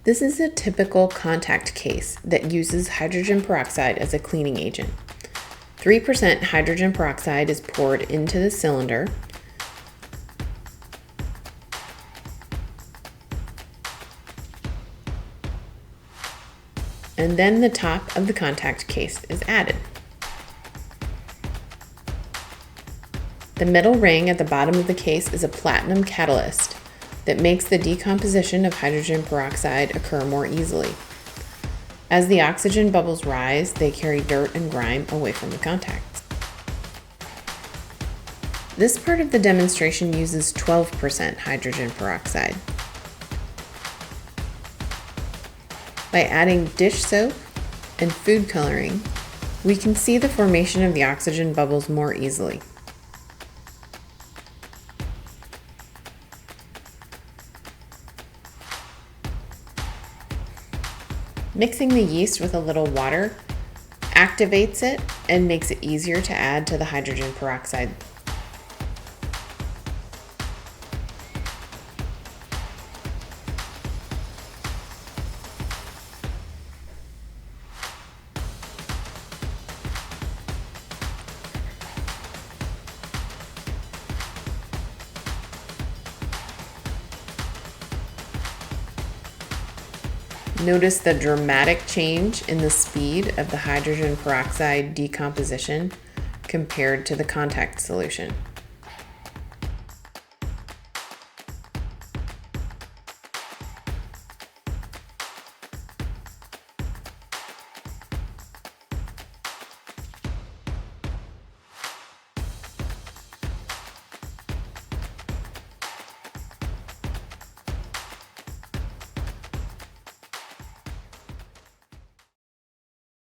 This is a typical contact case that uses hydrogen peroxide as a cleaning agent. 3% hydrogen peroxide is poured into the cylinder. And then the top of the contact case is added. The metal ring at the bottom of the case is a platinum catalyst that makes the decomposition of hydrogen peroxide occur more easily. As the oxygen bubbles rise, they carry dirt and grime away from the contacts. This part of the demonstration uses 12% hydrogen peroxide. By adding dish soap and food coloring, we can see the formation of the oxygen bubbles more easily. Mixing the yeast with a little water activates it and makes it easier to add to the hydrogen peroxide. Notice the dramatic change in the speed of the hydrogen peroxide decomposition compared to the contact solution.